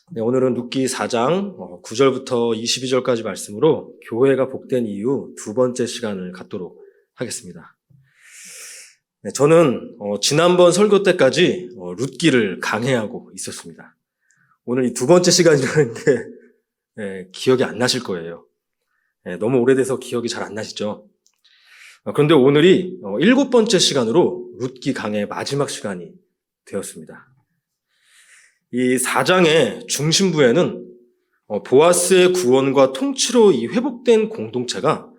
네, 오늘은 룻기 4장 9절부터 22절까지 말씀으로 교회가 복된 이유 두 번째 시간을 갖도록 하겠습니다. 네, 저는 지난번 설교 때까지 룻기를 강해하고 있었습니다. 오늘 이 두 번째 시간이라는 게 기억이 안 나실 거예요. 너무 오래돼서 기억이 잘 안 나시죠? 그런데 오늘이 7번째 시간으로 룻기 강의 마지막 시간이 되었습니다. 이 4장의 중심부에는 보아스의 구원과 통치로 이 회복된 공동체가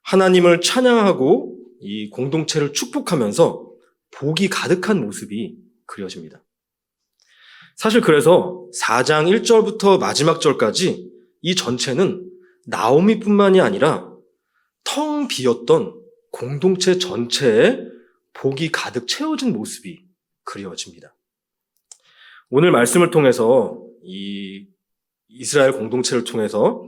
하나님을 찬양하고 이 공동체를 축복하면서 복이 가득한 모습이 그려집니다. 사실 그래서 4장 1절부터 마지막 절까지 이 전체는 나오미뿐만이 아니라 텅 비었던 공동체 전체에 복이 가득 채워진 모습이 그려집니다. 오늘 말씀을 통해서 이 이스라엘 공동체를 통해서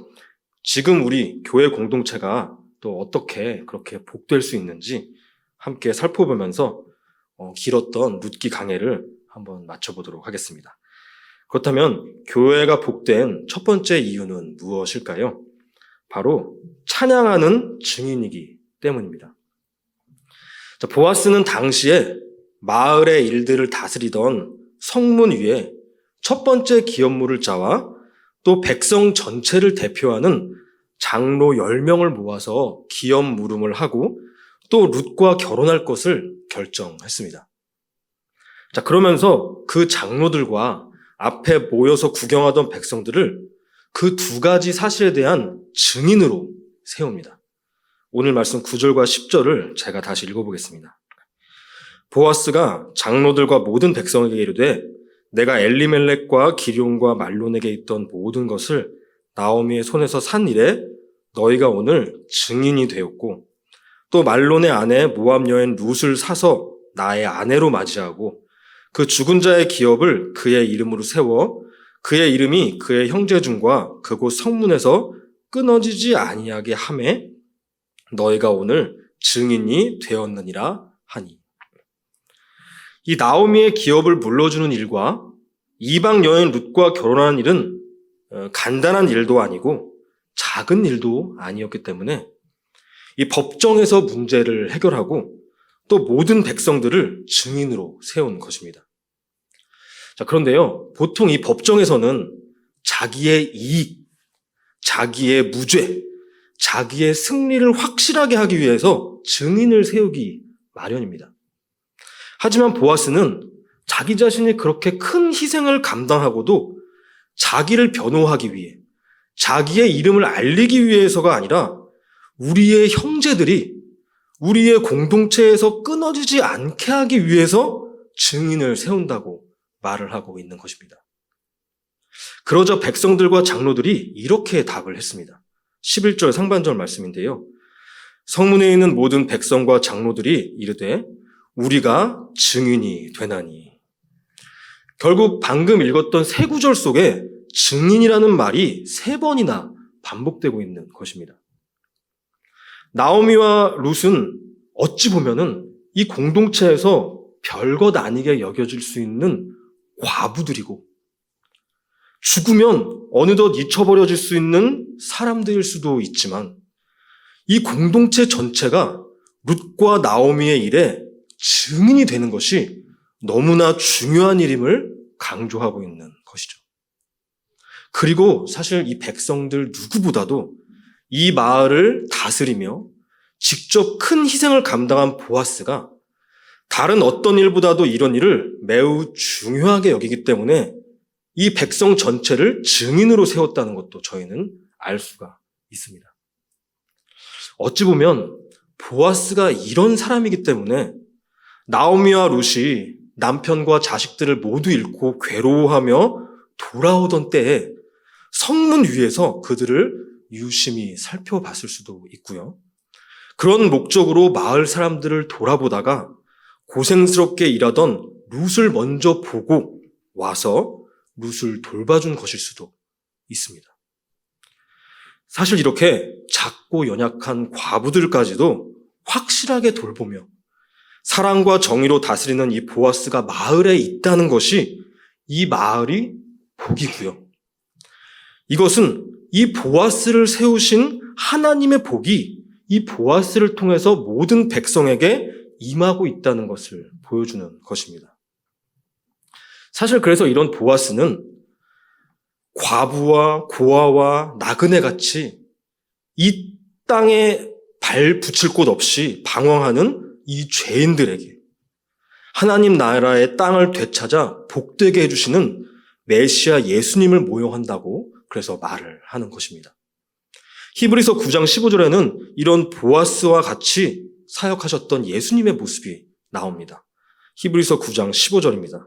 지금 우리 교회 공동체가 또 어떻게 그렇게 복될 수 있는지 함께 살펴보면서 길었던 룻기 강해를 한번 맞춰보도록 하겠습니다. 그렇다면 교회가 복된 첫 번째 이유는 무엇일까요? 바로 찬양하는 증인이기 때문입니다. 보아스는 당시에 마을의 일들을 다스리던 성문 위에 첫 번째 기업물을 짜와 또 백성 전체를 대표하는 장로 10명을 모아서 기업 물음을 하고 또 룻과 결혼할 것을 결정했습니다. 자, 그러면서 그 장로들과 앞에 모여서 구경하던 백성들을 그 두 가지 사실에 대한 증인으로 세웁니다. 오늘 말씀 9절과 10절을 제가 다시 읽어보겠습니다. 보아스가 장로들과 모든 백성에게 이르되 내가 엘리멜렉과 기럧과 말론에게 있던 모든 것을 나오미의 손에서 산 일에 너희가 오늘 증인이 되었고 또 말론의 아내 모압 여인 룻을 사서 나의 아내로 맞이하고 그 죽은 자의 기업을 그의 이름으로 세워 그의 이름이 그의 형제 중과 그곳 성문에서 끊어지지 아니하게 하매 너희가 오늘 증인이 되었느니라 하니. 이 나오미의 기업을 물러주는 일과 이방 여인 룻과 결혼하는 일은 간단한 일도 아니고 작은 일도 아니었기 때문에 이 법정에서 문제를 해결하고 또 모든 백성들을 증인으로 세운 것입니다. 자, 그런데요, 보통 이 법정에서는 자기의 이익, 자기의 무죄, 자기의 승리를 확실하게 하기 위해서 증인을 세우기 마련입니다. 하지만 보아스는 자기 자신이 그렇게 큰 희생을 감당하고도 자기를 변호하기 위해, 자기의 이름을 알리기 위해서가 아니라 우리의 형제들이 우리의 공동체에서 끊어지지 않게 하기 위해서 증인을 세운다고 말을 하고 있는 것입니다. 그러자 백성들과 장로들이 이렇게 답을 했습니다. 11절 상반절 말씀인데요. 성문에 있는 모든 백성과 장로들이 이르되 우리가 증인이 되나니. 결국 방금 읽었던 세 구절 속에 증인이라는 말이 3번이나 반복되고 있는 것입니다. 나오미와 룻은 어찌 보면은 이 공동체에서 별것 아니게 여겨질 수 있는 과부들이고 죽으면 어느덧 잊혀버려질 수 있는 사람들일 수도 있지만 이 공동체 전체가 룻과 나오미의 일에 증인이 되는 것이 너무나 중요한 일임을 강조하고 있는 것이죠. 그리고 사실 이 백성들 누구보다도 이 마을을 다스리며 직접 큰 희생을 감당한 보아스가 다른 어떤 일보다도 이런 일을 매우 중요하게 여기기 때문에 이 백성 전체를 증인으로 세웠다는 것도 저희는 알 수가 있습니다. 어찌 보면 보아스가 이런 사람이기 때문에 나오미와 룻이 남편과 자식들을 모두 잃고 괴로워하며 돌아오던 때에 성문 위에서 그들을 유심히 살펴봤을 수도 있고요. 그런 목적으로 마을 사람들을 돌아보다가 고생스럽게 일하던 룻을 먼저 보고 와서 룻을 돌봐준 것일 수도 있습니다. 사실 이렇게 작고 연약한 과부들까지도 확실하게 돌보며 사랑과 정의로 다스리는 이 보아스가 마을에 있다는 것이 이 마을이 복이고요. 이것은 이 보아스를 세우신 하나님의 복이 이 보아스를 통해서 모든 백성에게 임하고 있다는 것을 보여주는 것입니다. 사실 그래서 이런 보아스는 과부와 고아와 나그네 같이 이 땅에 발 붙일 곳 없이 방황하는 이 죄인들에게 하나님 나라의 땅을 되찾아 복되게 해주시는 메시아 예수님을 모형한다고 그래서 말을 하는 것입니다. 히브리서 9장 15절에는 이런 보아스와 같이 사역하셨던 예수님의 모습이 나옵니다. 히브리서 9장 15절입니다.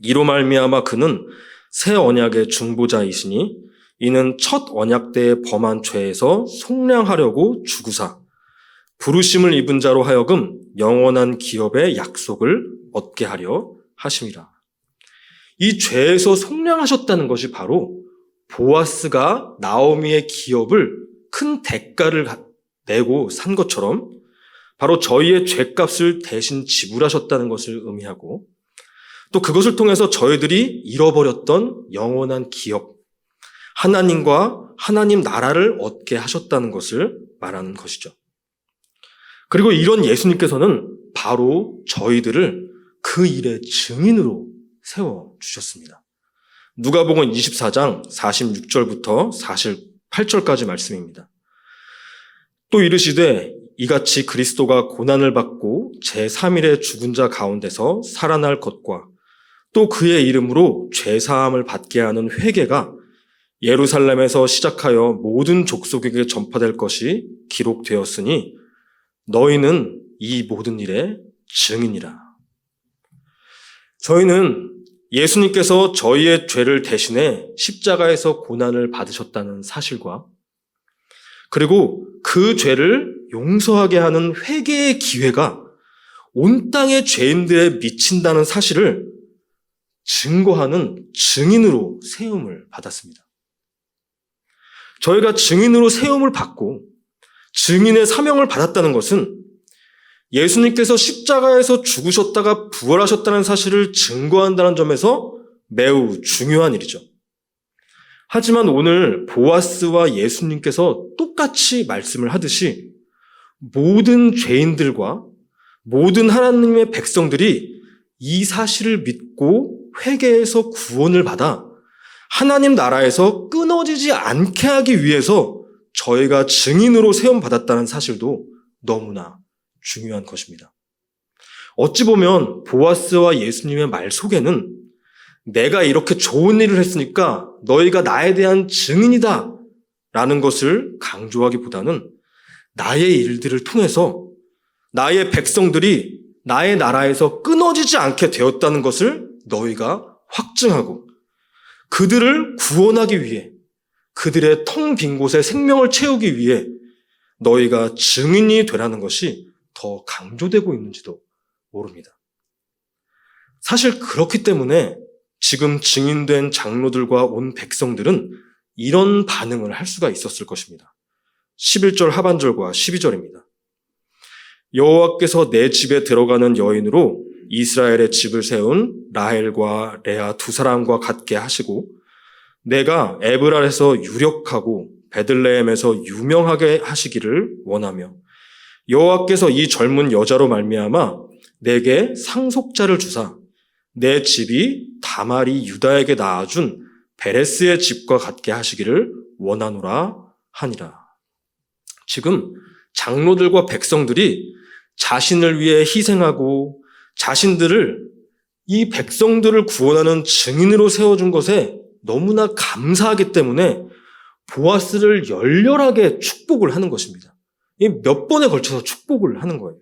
이로 말미암아 그는 새 언약의 중보자이시니 이는 첫 언약 때에 범한 죄에서 속량하려고 죽으사 부르심을 입은 자로 하여금 영원한 기업의 약속을 얻게 하려 하심이라. 이 죄에서 속량하셨다는 것이 바로 보아스가 나오미의 기업을 큰 대가를 내고 산 것처럼 바로 저희의 죄값을 대신 지불하셨다는 것을 의미하고 또 그것을 통해서 저희들이 잃어버렸던 영원한 기업, 하나님과 하나님 나라를 얻게 하셨다는 것을 말하는 것이죠. 그리고 이런 예수님께서는 바로 저희들을 그 일의 증인으로 세워주셨습니다. 누가복음 24장 46절부터 48절까지 말씀입니다. 또 이르시되 이같이 그리스도가 고난을 받고 제3일에 죽은 자 가운데서 살아날 것과 또 그의 이름으로 죄사함을 받게 하는 회개가 예루살렘에서 시작하여 모든 족속에게 전파될 것이 기록되었으니 너희는 이 모든 일의 증인이라. 저희는 예수님께서 저희의 죄를 대신해 십자가에서 고난을 받으셨다는 사실과 그리고 그 죄를 용서하게 하는 회개의 기회가 온 땅의 죄인들에 미친다는 사실을 증거하는 증인으로 세움을 받았습니다. 저희가 증인으로 세움을 받고 증인의 사명을 받았다는 것은 예수님께서 십자가에서 죽으셨다가 부활하셨다는 사실을 증거한다는 점에서 매우 중요한 일이죠. 하지만 오늘 보아스와 예수님께서 똑같이 말씀을 하듯이 모든 죄인들과 모든 하나님의 백성들이 이 사실을 믿고 회개해서 구원을 받아 하나님 나라에서 끊어지지 않게 하기 위해서 저희가 증인으로 세움받았다는 사실도 너무나 중요한 것입니다. 어찌 보면 보아스와 예수님의 말 속에는 내가 이렇게 좋은 일을 했으니까 너희가 나에 대한 증인이다 라는 것을 강조하기보다는 나의 일들을 통해서 나의 백성들이 나의 나라에서 끊어지지 않게 되었다는 것을 너희가 확증하고 그들을 구원하기 위해 그들의 텅 빈 곳에 생명을 채우기 위해 너희가 증인이 되라는 것이 더 강조되고 있는지도 모릅니다. 사실 그렇기 때문에 지금 증인된 장로들과 온 백성들은 이런 반응을 할 수가 있었을 것입니다. 11절 하반절과 12절입니다. 여호와께서 내 집에 들어가는 여인으로 이스라엘의 집을 세운 라헬과 레아 두 사람과 같게 하시고 내가 에브랄에서 유력하고 베들레헴에서 유명하게 하시기를 원하며 여호와께서 이 젊은 여자로 말미암아 내게 상속자를 주사 내 집이 다말이 유다에게 낳아준 베레스의 집과 같게 하시기를 원하노라 하니라. 지금 장로들과 백성들이 자신을 위해 희생하고 자신들을 이 백성들을 구원하는 증인으로 세워준 것에 너무나 감사하기 때문에 보아스를 열렬하게 축복을 하는 것입니다. 몇 번에 걸쳐서 축복을 하는 거예요.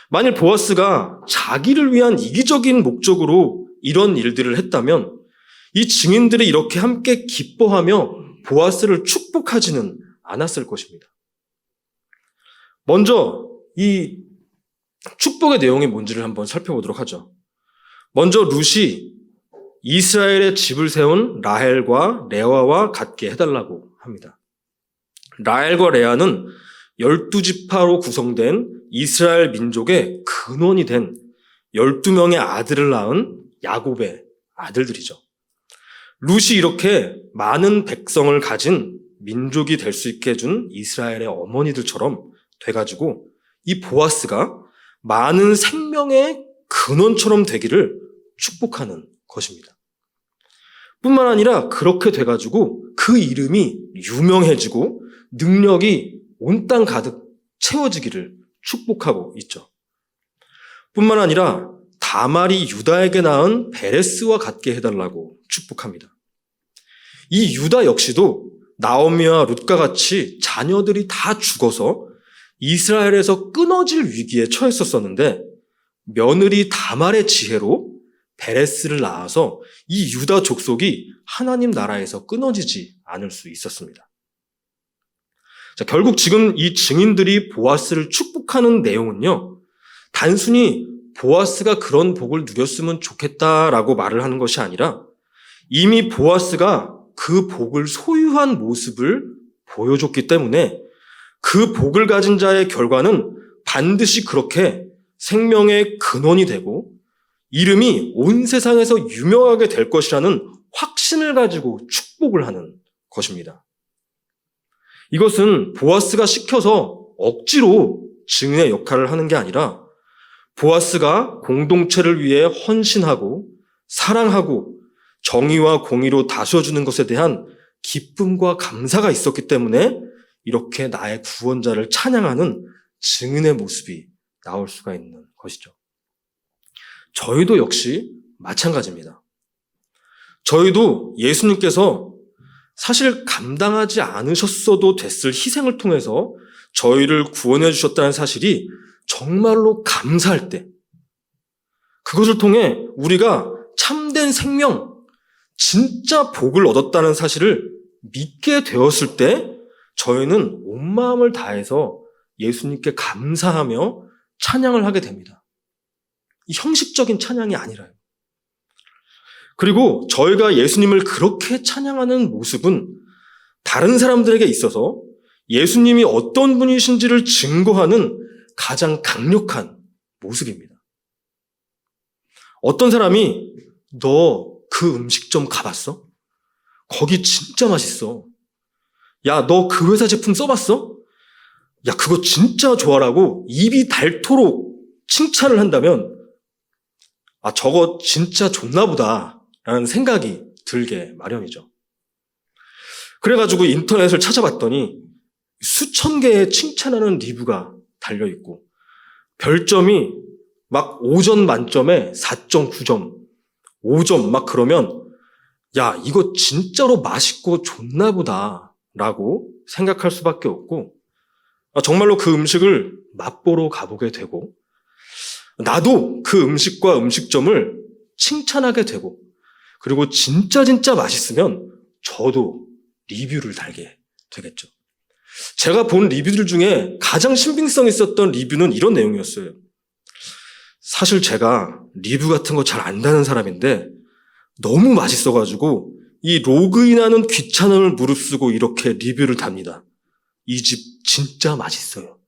만일 보아스가 자기를 위한 이기적인 목적으로 이런 일들을 했다면 이 증인들이 이렇게 함께 기뻐하며 보아스를 축복하지는 않았을 것입니다. 먼저 이 축복의 내용이 뭔지를 한번 살펴보도록 하죠. 먼저 룻이 이스라엘의 집을 세운 라헬과 레아와 같게 해달라고 합니다. 라헬과 레아는 12지파로 구성된 이스라엘 민족의 근원이 된 12명의 아들을 낳은 야곱의 아들들이죠. 룻이 이렇게 많은 백성을 가진 민족이 될 수 있게 해준 이스라엘의 어머니들처럼 돼가지고 이 보아스가 많은 생명의 근원처럼 되기를 축복하는 것입니다. 뿐만 아니라 그렇게 돼가지고 그 이름이 유명해지고 능력이 온 땅 가득 채워지기를 축복하고 있죠. 뿐만 아니라 다말이 유다에게 낳은 베레스와 같게 해달라고 축복합니다. 이 유다 역시도 나오미와 룻과 같이 자녀들이 다 죽어서 이스라엘에서 끊어질 위기에 처했었는데 며느리 다말의 지혜로 베레스를 낳아서 이 유다 족속이 하나님 나라에서 끊어지지 않을 수 있었습니다. 자, 결국 지금 이 증인들이 보아스를 축복하는 내용은요, 단순히 보아스가 그런 복을 누렸으면 좋겠다라고 말을 하는 것이 아니라 이미 보아스가 그 복을 소유한 모습을 보여줬기 때문에 그 복을 가진 자의 결과는 반드시 그렇게 생명의 근원이 되고 이름이 온 세상에서 유명하게 될 것이라는 확신을 가지고 축복을 하는 것입니다. 이것은 보아스가 시켜서 억지로 증인의 역할을 하는 게 아니라 보아스가 공동체를 위해 헌신하고 사랑하고 정의와 공의로 다스려주는 것에 대한 기쁨과 감사가 있었기 때문에 이렇게 나의 구원자를 찬양하는 증인의 모습이 나올 수가 있는 것이죠. 저희도 역시 마찬가지입니다. 저희도 예수님께서 사실 감당하지 않으셨어도 됐을 희생을 통해서 저희를 구원해 주셨다는 사실이 정말로 감사할 때, 그것을 통해 우리가 참된 생명, 진짜 복을 얻었다는 사실을 믿게 되었을 때 저희는 온 마음을 다해서 예수님께 감사하며 찬양을 하게 됩니다. 이 형식적인 찬양이 아니라요. 그리고 저희가 예수님을 그렇게 찬양하는 모습은 다른 사람들에게 있어서 예수님이 어떤 분이신지를 증거하는 가장 강력한 모습입니다. 어떤 사람이 너 그 음식점 가봤어? 거기 진짜 맛있어. 야, 너 그 회사 제품 써봤어? 야, 그거 진짜 좋아라고 입이 닳도록 칭찬을 한다면 아, 저거 진짜 좋나 보다 라는 생각이 들게 마련이죠. 그래가지고 인터넷을 찾아봤더니 수천 개의 칭찬하는 리뷰가 달려있고 별점이 막 5점 만점에 4.9점, 5점 막 그러면 야, 이거 진짜로 맛있고 좋나 보다 라고 생각할 수밖에 없고 정말로 그 음식을 맛보러 가보게 되고 나도 그 음식과 음식점을 칭찬하게 되고 그리고 진짜 맛있으면 저도 리뷰를 달게 되겠죠. 제가 본 리뷰들 중에 가장 신빙성 있었던 리뷰는 이런 내용이었어요. 사실 제가 리뷰 같은 거 잘 안 다는 사람인데 너무 맛있어가지고 이 로그인하는 귀찮음을 무릅쓰고 이렇게 리뷰를 답니다. 이 집 진짜 맛있어요.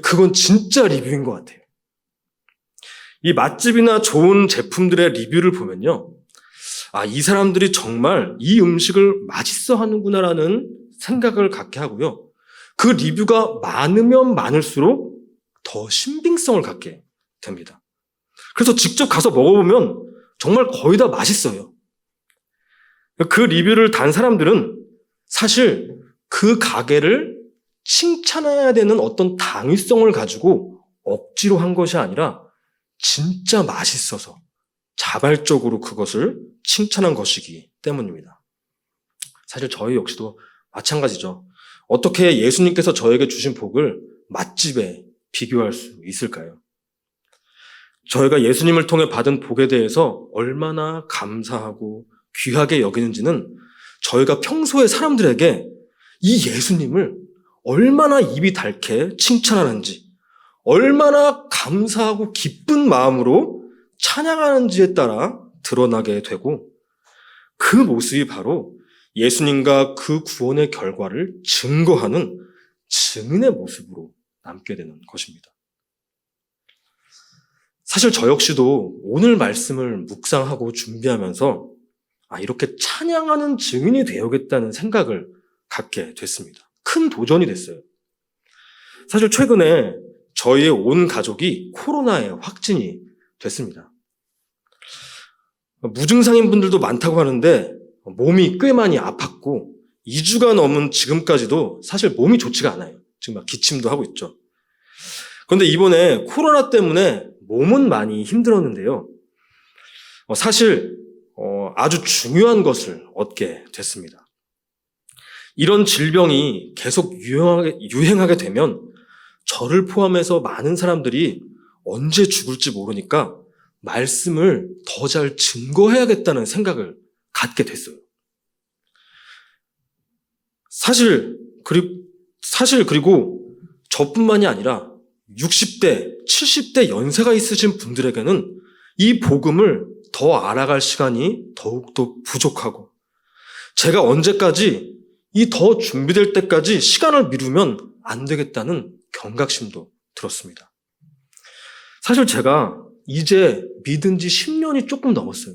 그건 진짜 리뷰인 것 같아요. 이 맛집이나 좋은 제품들의 리뷰를 보면요. 아, 이 사람들이 정말 이 음식을 맛있어 하는구나라는 생각을 갖게 하고요. 그 리뷰가 많으면 많을수록 더 신빙성을 갖게 됩니다. 그래서 직접 가서 먹어보면 정말 거의 다 맛있어요. 그 리뷰를 단 사람들은 사실 그 가게를 칭찬해야 되는 어떤 당위성을 가지고 억지로 한 것이 아니라 진짜 맛있어서 자발적으로 그것을 칭찬한 것이기 때문입니다. 사실 저희 역시도 마찬가지죠. 어떻게 예수님께서 저에게 주신 복을 맛집에 비교할 수 있을까요? 저희가 예수님을 통해 받은 복에 대해서 얼마나 감사하고 귀하게 여기는지는 저희가 평소에 사람들에게 이 예수님을 얼마나 입이 닳게 칭찬하는지, 얼마나 감사하고 기쁜 마음으로 찬양하는지에 따라 드러나게 되고 그 모습이 바로 예수님과 그 구원의 결과를 증거하는 증인의 모습으로 남게 되는 것입니다. 사실 저 역시도 오늘 말씀을 묵상하고 준비하면서 이렇게 찬양하는 증인이 되어야겠다는 생각을 갖게 됐습니다. 큰 도전이 됐어요. 사실 최근에 저희의 온 가족이 코로나에 확진이 됐습니다. 무증상인 분들도 많다고 하는데 몸이 꽤 많이 아팠고 2주가 넘은 지금까지도 사실 몸이 좋지가 않아요. 지금 막 기침도 하고 있죠. 그런데 이번에 코로나 때문에 몸은 많이 힘들었는데요. 사실 아주 중요한 것을 얻게 됐습니다. 이런 질병이 계속 유행하게 되면 저를 포함해서 많은 사람들이 언제 죽을지 모르니까 말씀을 더 잘 증거해야겠다는 생각을 갖게 됐어요. 사실 그리고 저뿐만이 아니라 60대, 70대 연세가 있으신 분들에게는 이 복음을 더 알아갈 시간이 더욱더 부족하고 제가 언제까지 이 더 준비될 때까지 시간을 미루면 안 되겠다는 경각심도 들었습니다. 사실 제가 이제 믿은 지 10년이 조금 넘었어요.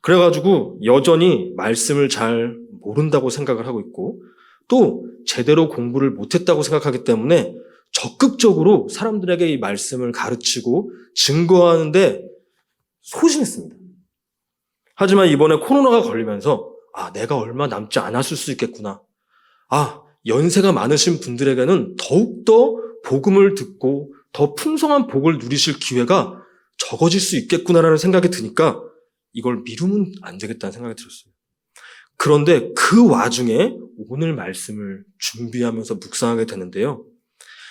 그래가지고 여전히 말씀을 잘 모른다고 생각을 하고 있고 또 제대로 공부를 못했다고 생각하기 때문에 적극적으로 사람들에게 이 말씀을 가르치고 증거하는데 소심했습니다. 하지만 이번에 코로나가 걸리면서 내가 얼마 남지 않았을 수 있겠구나. 연세가 많으신 분들에게는 더욱더 복음을 듣고 더 풍성한 복을 누리실 기회가 적어질 수 있겠구나라는 생각이 드니까 이걸 미루면 안 되겠다는 생각이 들었어요. 그런데 그 와중에 오늘 말씀을 준비하면서 묵상하게 되는데요.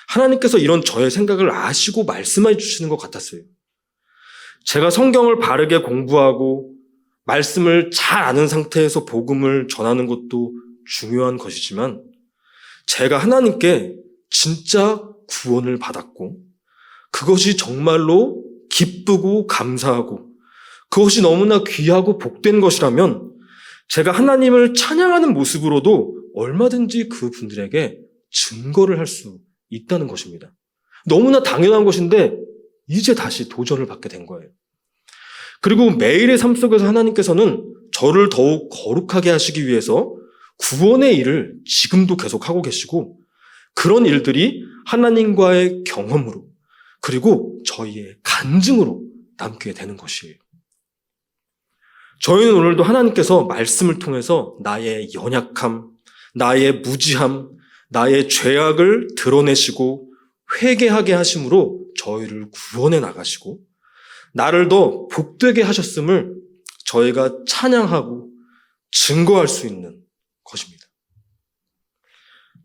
하나님께서 이런 저의 생각을 아시고 말씀해 주시는 것 같았어요. 제가 성경을 바르게 공부하고 말씀을 잘 아는 상태에서 복음을 전하는 것도 중요한 것이지만 제가 하나님께 진짜 구원을 받았고 그것이 정말로 기쁘고 감사하고 그것이 너무나 귀하고 복된 것이라면 제가 하나님을 찬양하는 모습으로도 얼마든지 그분들에게 증거를 할 수 있다는 것입니다. 너무나 당연한 것인데 이제 다시 도전을 받게 된 거예요. 그리고 매일의 삶 속에서 하나님께서는 저를 더욱 거룩하게 하시기 위해서 구원의 일을 지금도 계속하고 계시고 그런 일들이 하나님과의 경험으로 그리고 저희의 간증으로 남게 되는 것이에요. 저희는 오늘도 하나님께서 말씀을 통해서 나의 연약함, 나의 무지함, 나의 죄악을 드러내시고 회개하게 하심으로 저희를 구원해 나가시고 나를 더 복되게 하셨음을 저희가 찬양하고 증거할 수 있는 것입니다.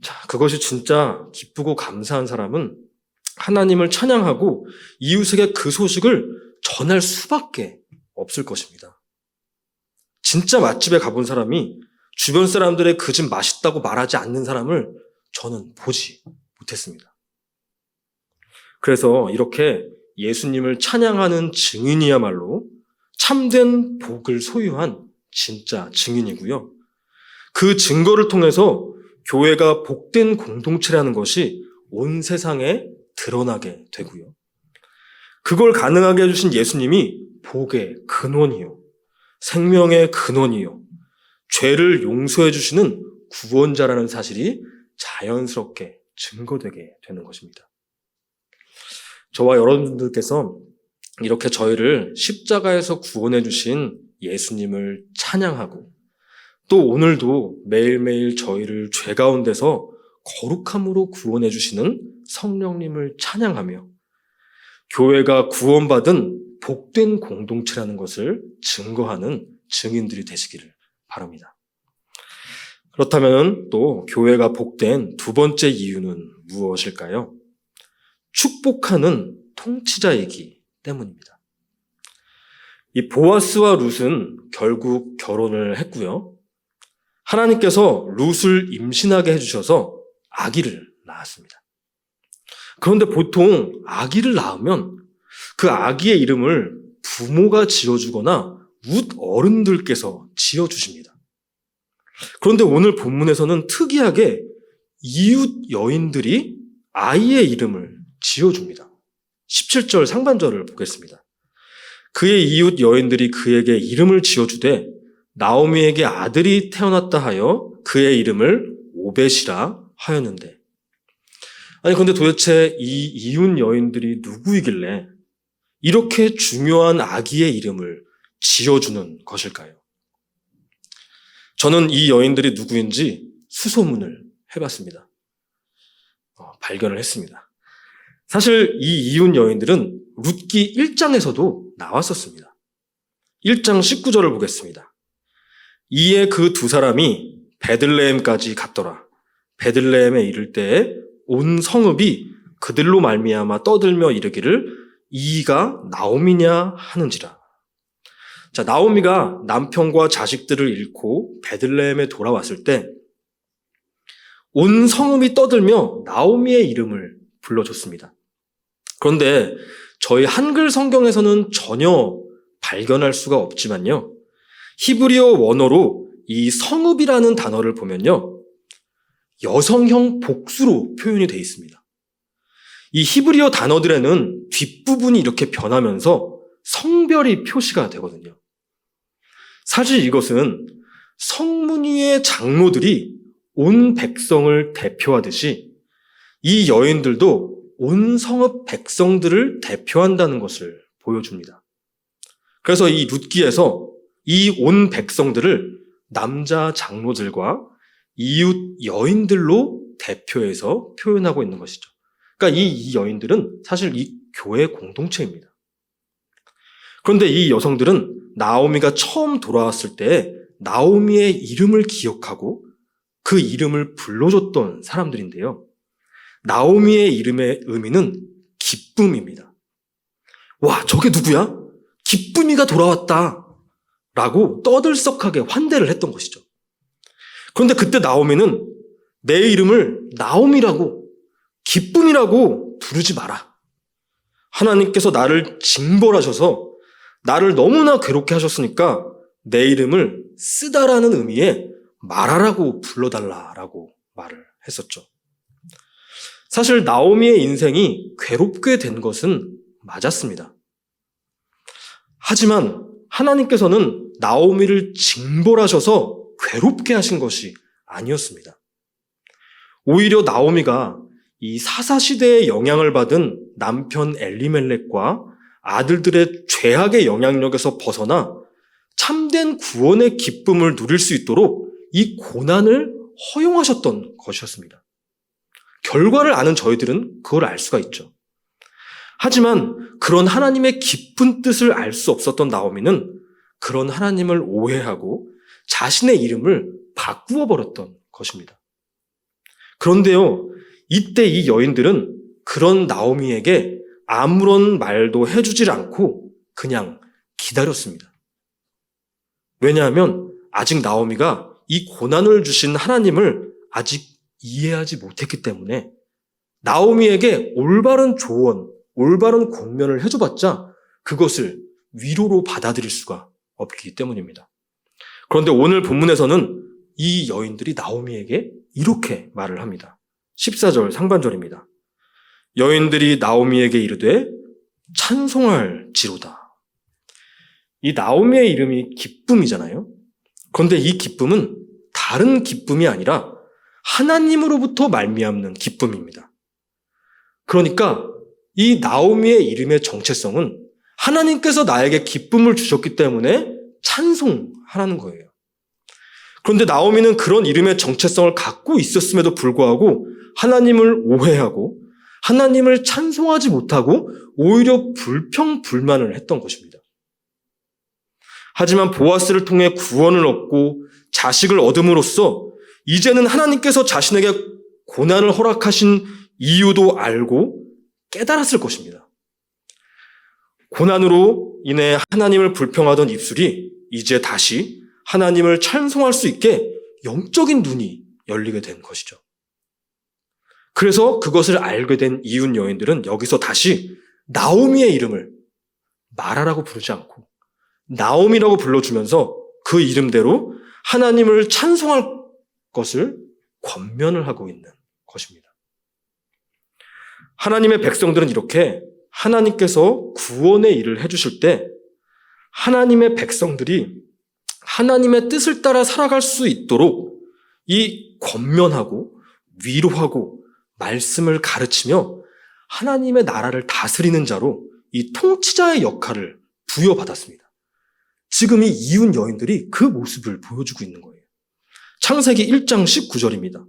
자, 그것이 진짜 기쁘고 감사한 사람은 하나님을 찬양하고 이웃에게 그 소식을 전할 수밖에 없을 것입니다. 진짜 맛집에 가본 사람이 주변 사람들의 그 집 맛있다고 말하지 않는 사람을 저는 보지 못했습니다. 그래서 이렇게 예수님을 찬양하는 증인이야말로 참된 복을 소유한 진짜 증인이고요. 그 증거를 통해서 교회가 복된 공동체라는 것이 온 세상에 드러나게 되고요. 그걸 가능하게 해주신 예수님이 복의 근원이요. 생명의 근원이요. 죄를 용서해 주시는 구원자라는 사실이 자연스럽게 증거되게 되는 것입니다. 저와 여러분들께서 이렇게 저희를 십자가에서 구원해 주신 예수님을 찬양하고 또 오늘도 매일매일 저희를 죄 가운데서 거룩함으로 구원해 주시는 성령님을 찬양하며 교회가 구원받은 복된 공동체라는 것을 증거하는 증인들이 되시기를 바랍니다. 그렇다면 또 교회가 복된 두 번째 이유는 무엇일까요? 축복하는 통치자이기 때문입니다. 이 보아스와 룻은 결국 결혼을 했고요. 하나님께서 룻을 임신하게 해주셔서 아기를 낳았습니다. 그런데 보통 아기를 낳으면 그 아기의 이름을 부모가 지어주거나 룻 어른들께서 지어주십니다. 그런데 오늘 본문에서는 특이하게 이웃 여인들이 아이의 이름을 지어줍니다. 17절 상반절을 보겠습니다. 그의 이웃 여인들이 그에게 이름을 지어주되 나오미에게 아들이 태어났다 하여 그의 이름을 오벳이라 하였는데. 아니 근데 도대체 이 이웃 여인들이 누구이길래 이렇게 중요한 아기의 이름을 지어주는 것일까요? 저는 이 여인들이 누구인지 수소문을 해봤습니다. 발견을 했습니다. 사실 이 이웃 여인들은 룻기 1장에서도 나왔었습니다. 1장 19절을 보겠습니다. 이에 그 두 사람이 베들레헴까지 갔더라. 베들레헴에 이를 때에 온 성읍이 그들로 말미암아 떠들며 이르기를 이가 나오미냐 하는지라. 자, 나오미가 남편과 자식들을 잃고 베들레헴에 돌아왔을 때 온 성읍이 떠들며 나오미의 이름을 불러줬습니다. 그런데 저희 한글 성경에서는 전혀 발견할 수가 없지만요. 히브리어 원어로 이 성읍이라는 단어를 보면요. 여성형 복수로 표현이 되어 있습니다. 이 히브리어 단어들에는 뒷부분이 이렇게 변하면서 성별이 표시가 되거든요. 사실 이것은 성문위의 장로들이 온 백성을 대표하듯이 이 여인들도 온 성읍 백성들을 대표한다는 것을 보여줍니다. 그래서 이 룻기에서 이 온 백성들을 남자 장로들과 이웃 여인들로 대표해서 표현하고 있는 것이죠. 그러니까 이 여인들은 사실 이 교회 공동체입니다. 그런데 이 여성들은 나오미가 처음 돌아왔을 때 나오미의 이름을 기억하고 그 이름을 불러줬던 사람들인데요. 나오미의 이름의 의미는 기쁨입니다. 와, 저게 누구야? 기쁨이가 돌아왔다. 라고 떠들썩하게 환대를 했던 것이죠. 그런데 그때 나오미는 내 이름을 나오미라고, 기쁨이라고 부르지 마라. 하나님께서 나를 징벌하셔서 나를 너무나 괴롭게 하셨으니까 내 이름을 쓰다라는 의미의 말하라고 불러달라라고 말을 했었죠. 사실 나오미의 인생이 괴롭게 된 것은 맞았습니다. 하지만 하나님께서는 나오미를 징벌하셔서 괴롭게 하신 것이 아니었습니다. 오히려 나오미가 이 사사시대의 영향을 받은 남편 엘리멜렉과 아들들의 죄악의 영향력에서 벗어나 참된 구원의 기쁨을 누릴 수 있도록 이 고난을 허용하셨던 것이었습니다. 결과를 아는 저희들은 그걸 알 수가 있죠. 하지만 그런 하나님의 깊은 뜻을 알 수 없었던 나오미는 그런 하나님을 오해하고 자신의 이름을 바꾸어 버렸던 것입니다. 그런데요, 이때 이 여인들은 그런 나오미에게 아무런 말도 해주질 않고 그냥 기다렸습니다. 왜냐하면 아직 나오미가 이 고난을 주신 하나님을 아직 이해하지 못했기 때문에 나오미에게 올바른 조언, 올바른 권면을 해줘봤자 그것을 위로로 받아들일 수가 없기 때문입니다. 그런데 오늘 본문에서는 이 여인들이 나오미에게 이렇게 말을 합니다. 14절 상반절입니다. 여인들이 나오미에게 이르되 찬송할지로다. 이 나오미의 이름이 기쁨이잖아요. 그런데 이 기쁨은 다른 기쁨이 아니라 하나님으로부터 말미암는 기쁨입니다. 그러니까 이 나오미의 이름의 정체성은 하나님께서 나에게 기쁨을 주셨기 때문에 찬송하라는 거예요. 그런데 나오미는 그런 이름의 정체성을 갖고 있었음에도 불구하고 하나님을 오해하고 하나님을 찬송하지 못하고 오히려 불평불만을 했던 것입니다. 하지만 보아스를 통해 구원을 얻고 자식을 얻음으로써 이제는 하나님께서 자신에게 고난을 허락하신 이유도 알고 깨달았을 것입니다. 고난으로 인해 하나님을 불평하던 입술이 이제 다시 하나님을 찬송할 수 있게 영적인 눈이 열리게 된 것이죠. 그래서 그것을 알게 된 이웃 여인들은 여기서 다시 나오미의 이름을 마라라고 부르지 않고 나오미라고 불러주면서 그 이름대로 하나님을 찬송할 것을 권면을 하고 있는 것입니다. 하나님의 백성들은 이렇게 하나님께서 구원의 일을 해주실 때 하나님의 백성들이 하나님의 뜻을 따라 살아갈 수 있도록 이 권면하고 위로하고 말씀을 가르치며 하나님의 나라를 다스리는 자로 이 통치자의 역할을 부여받았습니다. 지금 이 이웃 여인들이 그 모습을 보여주고 있는 거예요. 창세기 1장 19절입니다.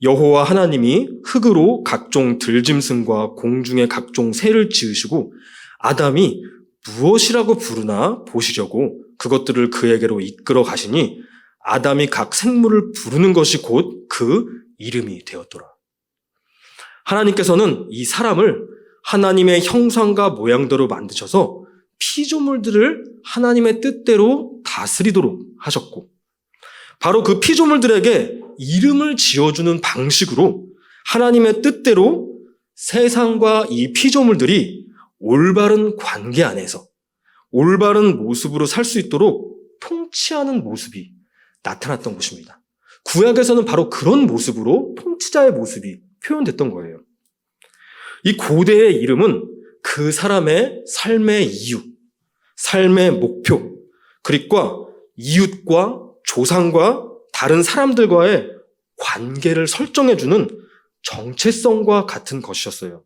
여호와 하나님이 흙으로 각종 들짐승과 공중의 각종 새를 지으시고 아담이 무엇이라고 부르나 보시려고 그것들을 그에게로 이끌어 가시니 아담이 각 생물을 부르는 것이 곧 그 이름이 되었더라. 하나님께서는 이 사람을 하나님의 형상과 모양대로 만드셔서 피조물들을 하나님의 뜻대로 다스리도록 하셨고 바로 그 피조물들에게 이름을 지어주는 방식으로 하나님의 뜻대로 세상과 이 피조물들이 올바른 관계 안에서 올바른 모습으로 살 수 있도록 통치하는 모습이 나타났던 것입니다. 구약에서는 바로 그런 모습으로 통치자의 모습이 표현됐던 거예요. 이 고대의 이름은 그 사람의 삶의 이유, 삶의 목표, 그리고 이웃과 조상과 다른 사람들과의 관계를 설정해주는 정체성과 같은 것이었어요.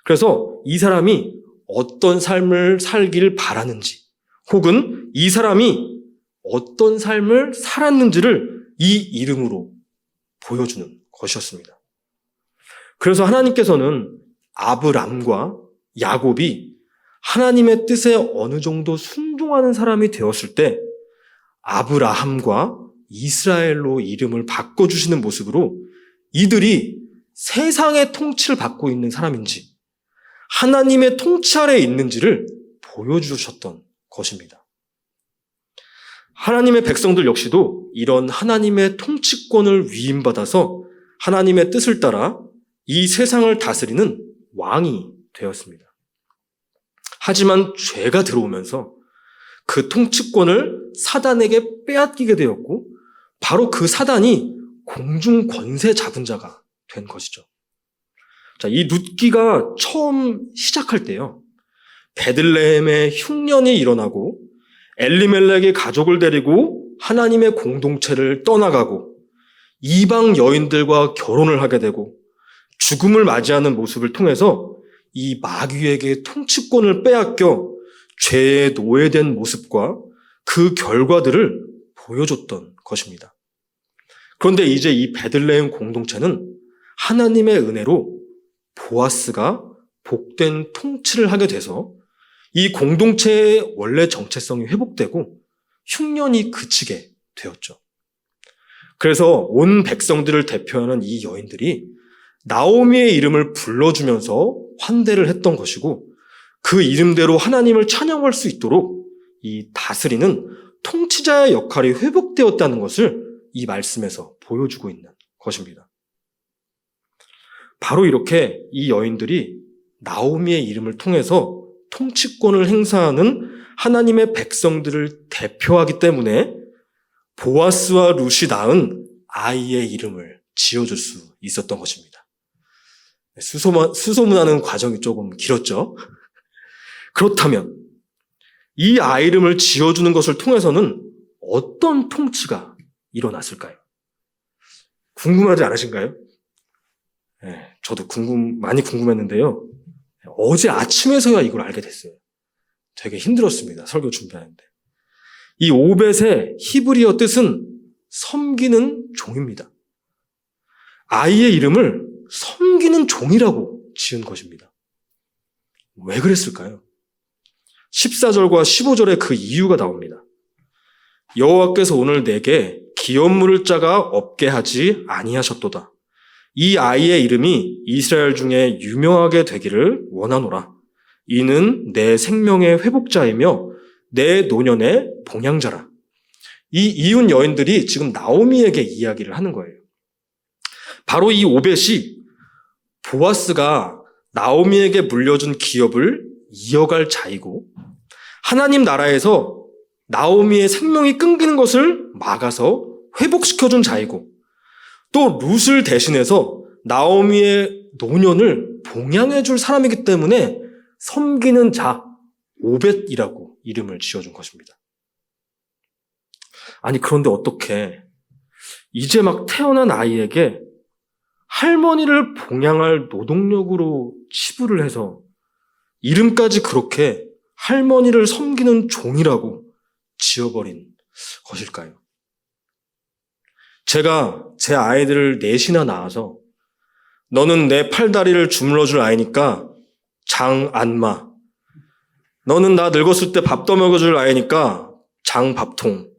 그래서 이 사람이 어떤 삶을 살길 바라는지 혹은 이 사람이 어떤 삶을 살았는지를 이 이름으로 보여주는 것이었습니다. 그래서 하나님께서는 아브람과 야곱이 하나님의 뜻에 어느 정도 순종하는 사람이 되었을 때 아브라함과 이스라엘로 이름을 바꿔주시는 모습으로 이들이 세상의 통치를 받고 있는 사람인지 하나님의 통치 아래에 있는지를 보여주셨던 것입니다. 하나님의 백성들 역시도 이런 하나님의 통치권을 위임받아서 하나님의 뜻을 따라 이 세상을 다스리는 왕이 되었습니다. 하지만 죄가 들어오면서 그 통치권을 사단에게 빼앗기게 되었고 바로 그 사단이 공중 권세 잡은 자가 된 것이죠. 자, 이 룻기가 처음 시작할 때요. 베들레헴에 흉년이 일어나고 엘리멜렉의 가족을 데리고 하나님의 공동체를 떠나가고 이방 여인들과 결혼을 하게 되고 죽음을 맞이하는 모습을 통해서 이 마귀에게 통치권을 빼앗겨 죄에 노예된 모습과 그 결과들을 보여줬던 것입니다. 그런데 이제 이 베들레헴 공동체는 하나님의 은혜로 보아스가 복된 통치를 하게 돼서 이 공동체의 원래 정체성이 회복되고 흉년이 그치게 되었죠. 그래서 온 백성들을 대표하는 이 여인들이 나오미의 이름을 불러주면서 환대를 했던 것이고 그 이름대로 하나님을 찬양할 수 있도록 이 다스리는 통치자의 역할이 회복되었다는 것을 이 말씀에서 보여주고 있는 것입니다. 바로 이렇게 이 여인들이 나오미의 이름을 통해서 통치권을 행사하는 하나님의 백성들을 대표하기 때문에 보아스와 룻이 낳은 아이의 이름을 지어줄 수 있었던 것입니다. 수소문하는 과정이 조금 길었죠. 그렇다면 이 아이 이름을 지어주는 것을 통해서는 어떤 통치가 일어났을까요? 궁금하지 않으신가요? 네, 저도 많이 궁금했는데요. 어제 아침에서야 이걸 알게 됐어요. 되게 힘들었습니다. 설교 준비하는데. 이 오벳의 히브리어 뜻은 섬기는 종입니다. 아이의 이름을 섬기는 종이라고 지은 것입니다. 왜 그랬을까요? 14절과 15절에 그 이유가 나옵니다. 여호와께서 오늘 내게 기업 물을 자가 없게 하지 아니하셨도다. 이 아이의 이름이 이스라엘 중에 유명하게 되기를 원하노라. 이는 내 생명의 회복자이며 내 노년의 봉양자라. 이 이웃 여인들이 지금 나오미에게 이야기를 하는 거예요. 바로 이 오벳이 보아스가 나오미에게 물려준 기업을 이어갈 자이고 하나님 나라에서 나오미의 생명이 끊기는 것을 막아서 회복시켜준 자이고 또 룻을 대신해서 나오미의 노년을 봉양해줄 사람이기 때문에 섬기는 자 오벳이라고 이름을 지어준 것입니다. 아니, 그런데 어떻게 이제 막 태어난 아이에게 할머니를 봉양할 노동력으로 치부를 해서 이름까지 그렇게 할머니를 섬기는 종이라고 지어버린 것일까요? 제가 제 아이들을 넷이나 낳아서 너는 내 팔다리를 주물러줄 아이니까 장안마, 너는 나 늙었을 때 밥 떠먹여줄 아이니까 장밥통,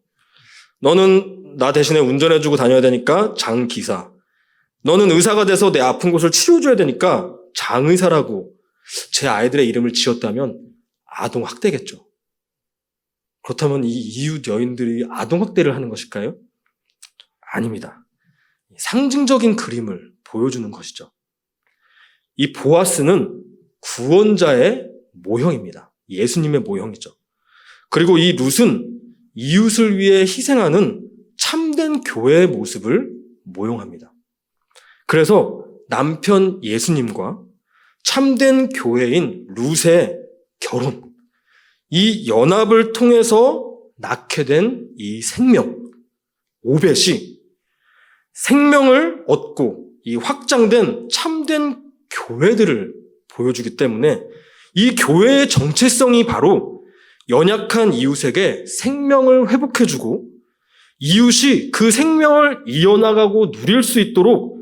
너는 나 대신에 운전해주고 다녀야 되니까 장기사, 너는 의사가 돼서 내 아픈 곳을 치료해줘야 되니까 장의사라고 제 아이들의 이름을 지었다면 아동학대겠죠. 그렇다면 이 이웃 여인들이 아동학대를 하는 것일까요? 아닙니다. 상징적인 그림을 보여주는 것이죠. 이 보아스는 구원자의 모형입니다. 예수님의 모형이죠. 그리고 이 룻은 이웃을 위해 희생하는 참된 교회의 모습을 모형합니다. 그래서 남편 예수님과 참된 교회인 룻의 결혼, 이 연합을 통해서 낳게 된 이 생명, 오벳이 생명을 얻고 이 확장된 참된 교회들을 보여주기 때문에 이 교회의 정체성이 바로 연약한 이웃에게 생명을 회복해주고 이웃이 그 생명을 이어나가고 누릴 수 있도록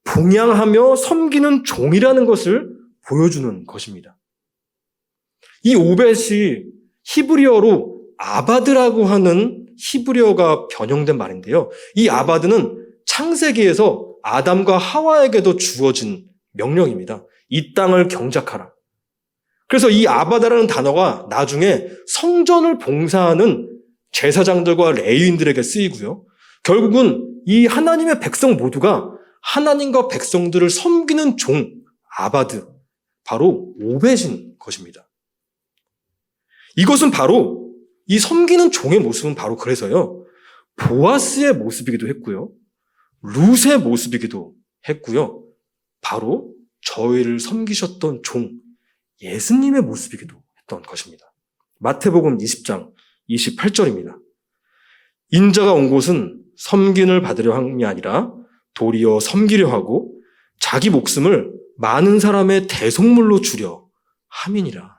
봉양하며 섬기는 종이라는 것을 보여주는 것입니다. 이 오벳이 히브리어로 아바드라고 하는 히브리어가 변형된 말인데요. 이 아바드는 창세기에서 아담과 하와에게도 주어진 명령입니다. 이 땅을 경작하라. 그래서 이 아바다라는 단어가 나중에 성전을 봉사하는 제사장들과 레위인들에게 쓰이고요. 결국은 이 하나님의 백성 모두가 하나님과 백성들을 섬기는 종, 아바드, 바로 오벳인 것입니다. 이것은 바로 이 섬기는 종의 모습은 바로 그래서요. 보아스의 모습이기도 했고요. 룻의 모습이기도 했고요. 바로 저희를 섬기셨던 종, 예수님의 모습이기도 했던 것입니다. 마태복음 20장 28절입니다. 인자가 온 곳은 섬김을 받으려 함이 아니라 도리어 섬기려 하고 자기 목숨을 많은 사람의 대속물로 주려 함이니라.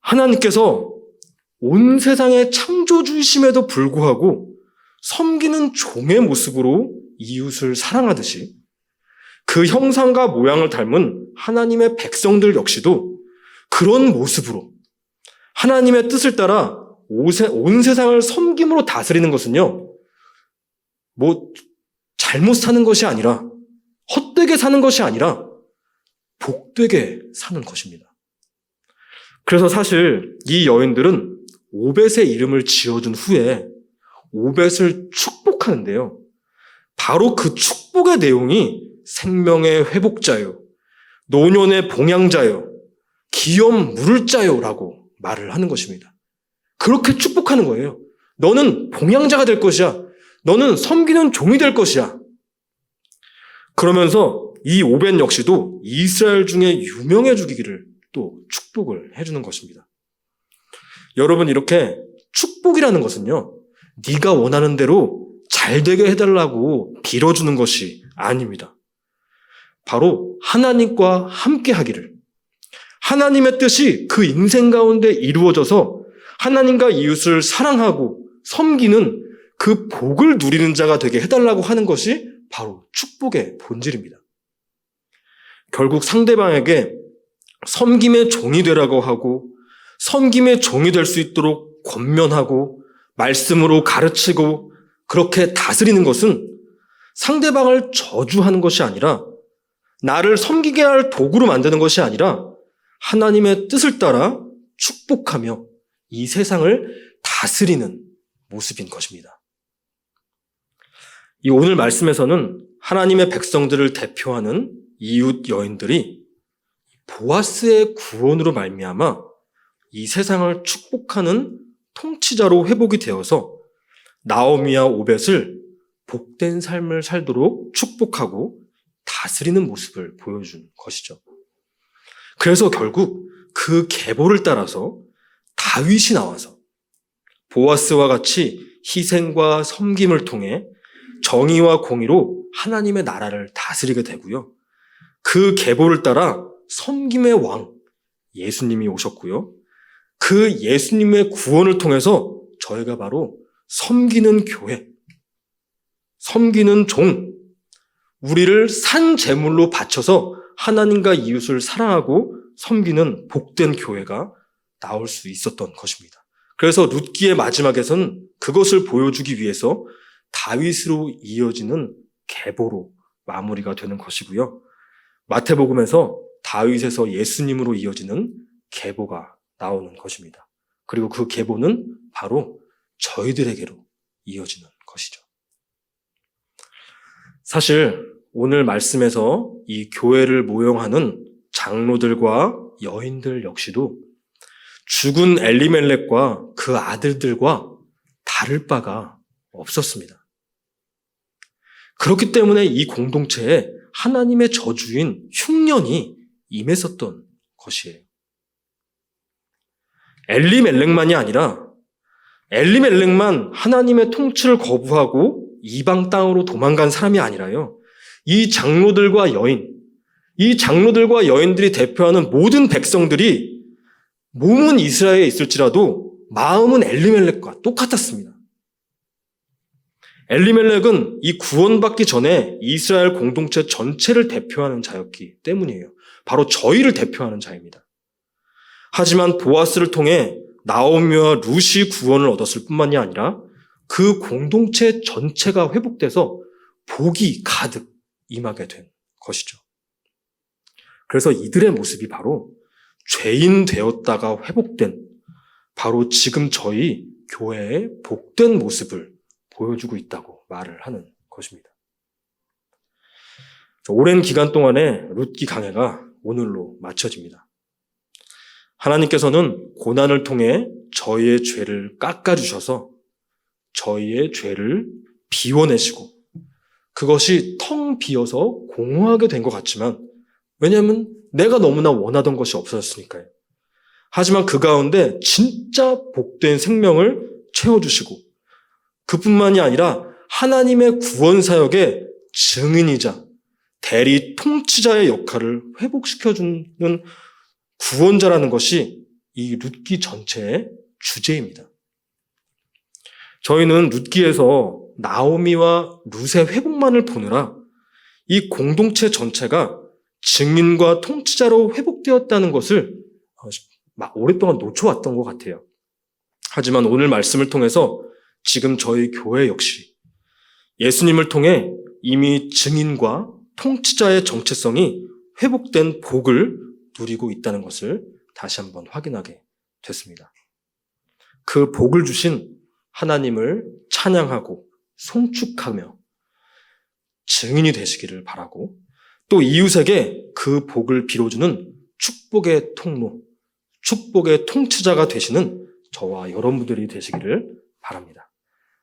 하나님께서 온 세상의 창조주이심에도 불구하고 섬기는 종의 모습으로 이웃을 사랑하듯이 그 형상과 모양을 닮은 하나님의 백성들 역시도 그런 모습으로 하나님의 뜻을 따라 온 세상을 섬김으로 다스리는 것은요, 잘못 사는 것이 아니라, 헛되게 사는 것이 아니라, 복되게 사는 것입니다. 그래서 사실 이 여인들은 오벳의 이름을 지어준 후에 오벳을 축복하는데요. 바로 그 축복의 내용이 생명의 회복자요, 노년의 봉양자요, 기업 물을 자요 라고 말을 하는 것입니다. 그렇게 축복하는 거예요. 너는 봉양자가 될 것이야. 너는 섬기는 종이 될 것이야. 그러면서 이 오벳 역시도 이스라엘 중에 유명해지기를 또 축복을 해주는 것입니다. 여러분, 이렇게 축복이라는 것은요, 네가 원하는 대로 잘 되게 해달라고 빌어주는 것이 아닙니다. 바로 하나님과 함께 하기를, 하나님의 뜻이 그 인생 가운데 이루어져서 하나님과 이웃을 사랑하고 섬기는 그 복을 누리는 자가 되게 해달라고 하는 것이 바로 축복의 본질입니다. 결국 상대방에게 섬김의 종이 되라고 하고 섬김의 종이 될 수 있도록 권면하고 말씀으로 가르치고 그렇게 다스리는 것은 상대방을 저주하는 것이 아니라, 나를 섬기게 할 도구로 만드는 것이 아니라 하나님의 뜻을 따라 축복하며 이 세상을 다스리는 모습인 것입니다. 이 오늘 말씀에서는 하나님의 백성들을 대표하는 이웃 여인들이 보아스의 구원으로 말미암아 이 세상을 축복하는 통치자로 회복이 되어서 나오미와 오벳을 복된 삶을 살도록 축복하고 다스리는 모습을 보여준 것이죠. 그래서 결국 그 계보를 따라서 다윗이 나와서 보아스와 같이 희생과 섬김을 통해 정의와 공의로 하나님의 나라를 다스리게 되고요. 그 계보를 따라 섬김의 왕 예수님이 오셨고요. 그 예수님의 구원을 통해서 저희가 바로 섬기는 교회, 섬기는 종, 우리를 산 제물로 바쳐서 하나님과 이웃을 사랑하고 섬기는 복된 교회가 나올 수 있었던 것입니다. 그래서 룻기의 마지막에서는 그것을 보여주기 위해서 다윗으로 이어지는 계보로 마무리가 되는 것이고요. 마태복음에서 다윗에서 예수님으로 이어지는 계보가 나오는 것입니다. 그리고 그 계보는 바로 저희들에게로 이어지는 것이죠. 사실 오늘 말씀에서 이 교회를 모형하는 장로들과 여인들 역시도 죽은 엘리멜렉과 그 아들들과 다를 바가 없었습니다. 그렇기 때문에 이 공동체에 하나님의 저주인 흉년이 임했었던 것이에요. 엘리멜렉만이 아니라 엘리멜렉만 하나님의 통치를 거부하고 이방 땅으로 도망간 사람이 아니라요. 이 장로들과 여인들이 대표하는 모든 백성들이 몸은 이스라엘에 있을지라도 마음은 엘리멜렉과 똑같았습니다. 엘리멜렉은 이 구원받기 전에 이스라엘 공동체 전체를 대표하는 자였기 때문이에요. 바로 저희를 대표하는 자입니다. 하지만 보아스를 통해 나오미와 룻이 구원을 얻었을 뿐만이 아니라 그 공동체 전체가 회복돼서 복이 가득 임하게 된 것이죠. 그래서 이들의 모습이 바로 죄인 되었다가 회복된 바로 지금 저희 교회의 복된 모습을 보여주고 있다고 말을 하는 것입니다. 오랜 기간 동안의 룻기 강해가 오늘로 마쳐집니다. 하나님께서는 고난을 통해 저희의 죄를 깎아주셔서 저희의 죄를 비워내시고 그것이 텅 비어서 공허하게 된 것 같지만 왜냐하면 내가 너무나 원하던 것이 없어졌으니까요. 하지만 그 가운데 진짜 복된 생명을 채워주시고 그뿐만이 아니라 하나님의 구원 사역의 증인이자 대리 통치자의 역할을 회복시켜주는 구원자라는 것이 이 룻기 전체의 주제입니다. 저희는 룻기에서 나오미와 룻의 회복만을 보느라 이 공동체 전체가 증인과 통치자로 회복되었다는 것을 오랫동안 놓쳐왔던 것 같아요. 하지만 오늘 말씀을 통해서 지금 저희 교회 역시 예수님을 통해 이미 증인과 통치자의 정체성이 회복된 복을 누리고 있다는 것을 다시 한번 확인하게 됐습니다. 그 복을 주신 하나님을 찬양하고 송축하며 증인이 되시기를 바라고 또 이웃에게 그 복을 빌어주는 축복의 통로, 축복의 통치자가 되시는 저와 여러분들이 되시기를 바랍니다.